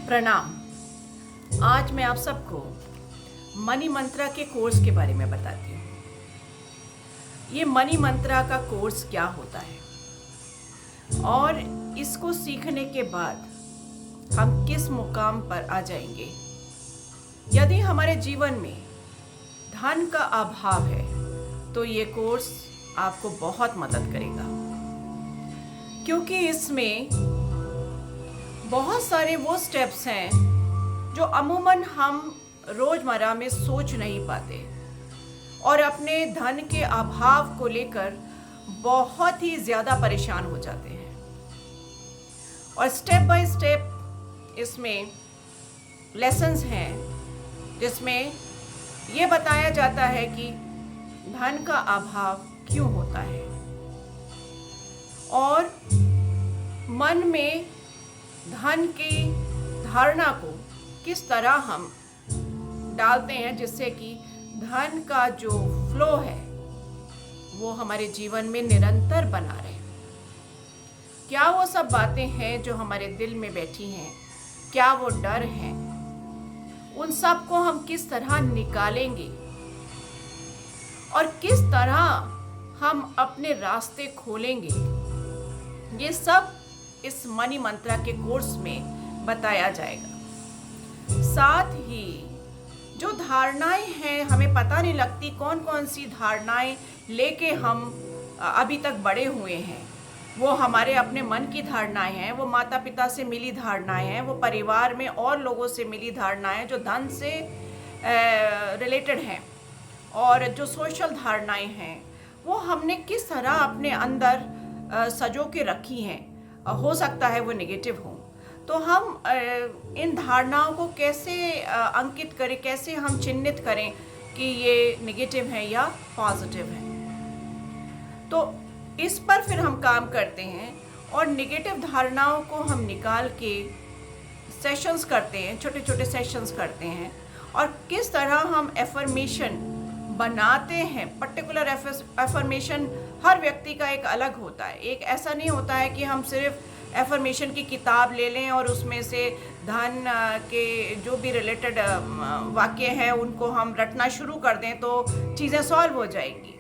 प्रणाम। आज मैं आप सबको मनी मंत्रा के कोर्स के बारे में बताती हूँ। ये मनी मंत्रा का कोर्स क्या होता है और इसको सीखने के बाद हम किस मुकाम पर आ जाएंगे। यदि हमारे जीवन में धन का अभाव है तो ये कोर्स आपको बहुत मदद करेगा, क्योंकि इसमें बहुत सारे वो स्टेप्स हैं जो अमूमन हम रोज़मर्रा में सोच नहीं पाते और अपने धन के अभाव को लेकर बहुत ही ज़्यादा परेशान हो जाते हैं। और स्टेप बाय स्टेप इसमें लेसन्स हैं जिसमें ये बताया जाता है कि धन का अभाव क्यों होता है और मन में धन की धारणा को किस तरह हम डालते हैं जिससे कि धन का जो फ्लो है वो हमारे जीवन में निरंतर बना रहे। क्या वो सब बातें हैं जो हमारे दिल में बैठी हैं, क्या वो डर हैं, उन सब को हम किस तरह निकालेंगे और किस तरह हम अपने रास्ते खोलेंगे, ये सब इस मनी मंत्रा के कोर्स में बताया जाएगा। साथ ही जो धारणाएं हैं, हमें पता नहीं लगती कौन कौन सी धारणाएं लेके हम अभी तक बड़े हुए हैं। वो हमारे अपने मन की धारणाएं हैं, वो माता पिता से मिली धारणाएं हैं, वो परिवार में और लोगों से मिली धारणाएं जो धन से रिलेटेड हैं, और जो सोशल धारणाएं हैं वो हमने किस तरह अपने अंदर सजो के रखी हैं। हो सकता है वो नेगेटिव हो, तो हम इन धारणाओं को कैसे अंकित करें, कैसे हम चिन्हित करें कि ये नेगेटिव है या पॉजिटिव है। तो इस पर फिर हम काम करते हैं और नेगेटिव धारणाओं को हम निकाल के सेशंस करते हैं, छोटे छोटे सेशंस करते हैं, और किस तरह हम एफर्मेशन बनाते हैं। पर्टिकुलर एफर्मेशन हर व्यक्ति का एक अलग होता है। एक ऐसा नहीं होता है कि हम सिर्फ एफर्मेशन की किताब ले लें और उसमें से धन के जो भी रिलेटेड वाक्य हैं उनको हम रटना शुरू कर दें तो चीज़ें सॉल्व हो जाएंगी।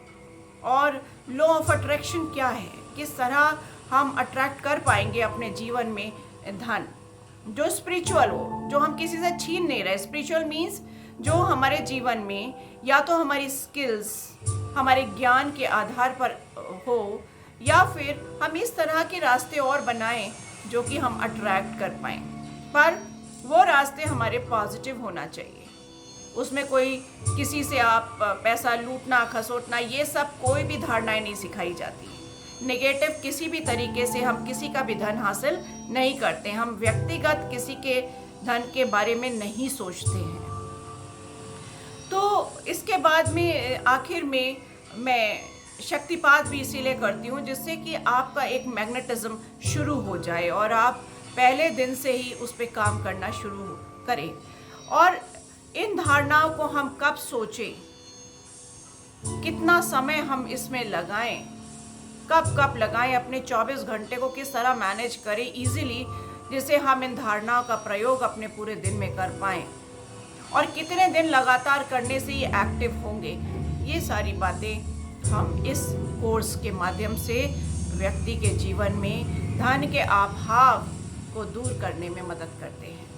और लॉ ऑफ अट्रैक्शन क्या है, किस तरह हम अट्रैक्ट कर पाएंगे अपने जीवन में धन जो स्पिरिचुअल हो, जो हम किसी से छीन नहीं रहे। स्पिरिचुअल मीन्स जो हमारे जीवन में या तो हमारी स्किल्स, हमारे ज्ञान के आधार पर हो, या फिर हम इस तरह के रास्ते और बनाएं जो कि हम अट्रैक्ट कर पाएं। पर वो रास्ते हमारे पॉजिटिव होना चाहिए। उसमें कोई किसी से आप पैसा लूटना, खसोटना, ये सब कोई भी धारणाएं नहीं सिखाई जाती। नेगेटिव किसी भी तरीके से हम किसी का भी धन हासिल नहीं करते। हम व्यक्तिगत किसी के धन के बारे में नहीं सोचते हैं। तो इसके बाद में आखिर में मैं शक्तिपात भी इसीलिए करती हूँ जिससे कि आपका एक मैग्नेटिज्म शुरू हो जाए और आप पहले दिन से ही उस पर काम करना शुरू करें। और इन धारणाओं को हम कब सोचें, कितना समय हम इसमें लगाएं, कब लगाएं, अपने 24 घंटे को किस तरह मैनेज करें इजीली, जिससे हम इन धारणाओं का प्रयोग अपने पूरे दिन में कर पाएं, और कितने दिन लगातार करने से ये एक्टिव होंगे। ये सारी बातें हम इस कोर्स के माध्यम से व्यक्ति के जीवन में धन के अभाव को दूर करने में मदद करते हैं।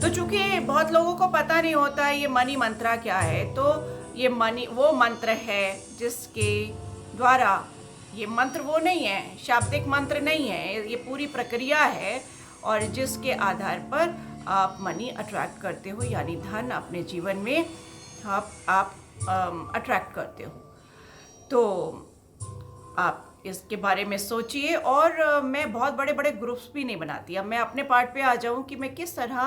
तो चूंकि बहुत लोगों को पता नहीं होता है ये मनी मंत्रा क्या है, तो ये मनी वो मंत्र है जिसके द्वारा, ये मंत्र वो नहीं है, शाब्दिक मंत्र नहीं है, ये पूरी प्रक्रिया है और जिसके आधार पर आप मनी अट्रैक्ट करते हो, यानी धन अपने जीवन में आप अट्रैक्ट करते हो। तो आप इसके बारे में सोचिए। और मैं बहुत बड़े बड़े ग्रुप्स भी नहीं बनाती। अब मैं अपने पार्ट पे आ जाऊं कि मैं किस तरह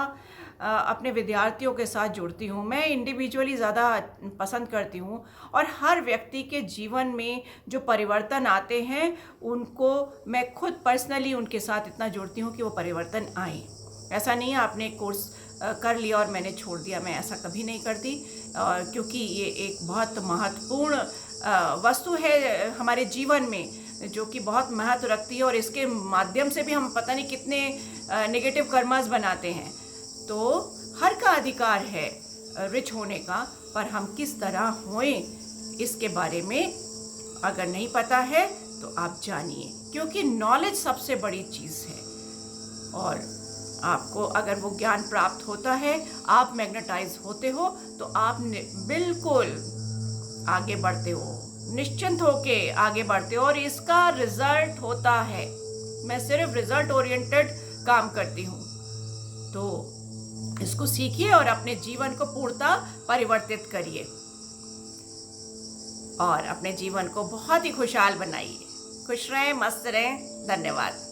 अपने विद्यार्थियों के साथ जुड़ती हूँ। मैं इंडिविजुअली ज़्यादा पसंद करती हूँ और हर व्यक्ति के जीवन में जो परिवर्तन आते हैं उनको मैं खुद पर्सनली उनके साथ इतना जुड़ती हूँ कि वो परिवर्तन आए। ऐसा नहीं है आपने कोर्स कर लिया और मैंने छोड़ दिया, मैं ऐसा कभी नहीं करती, क्योंकि ये एक बहुत महत्वपूर्ण वस्तु है हमारे जीवन में। जो कि बहुत महत्व रखती है, और इसके माध्यम से भी हम पता नहीं कितने नेगेटिव कर्मास बनाते हैं। तो हर का अधिकार है रिच होने का, पर हम किस तरह होएं इसके बारे में अगर नहीं पता है तो आप जानिए, क्योंकि नॉलेज सबसे बड़ी चीज़ है। और आपको अगर वो ज्ञान प्राप्त होता है, आप मैग्नेटाइज होते हो, तो आप बिल्कुल आगे बढ़ते हो, निश्चिंत होके आगे बढ़ते हो, और इसका रिजल्ट होता है। मैं सिर्फ रिजल्ट ओरिएंटेड काम करती हूँ, तो इसको सीखिए और अपने जीवन को पूर्णतः परिवर्तित करिए और अपने जीवन को बहुत ही खुशहाल बनाइए। खुश रहें, मस्त रहें। धन्यवाद।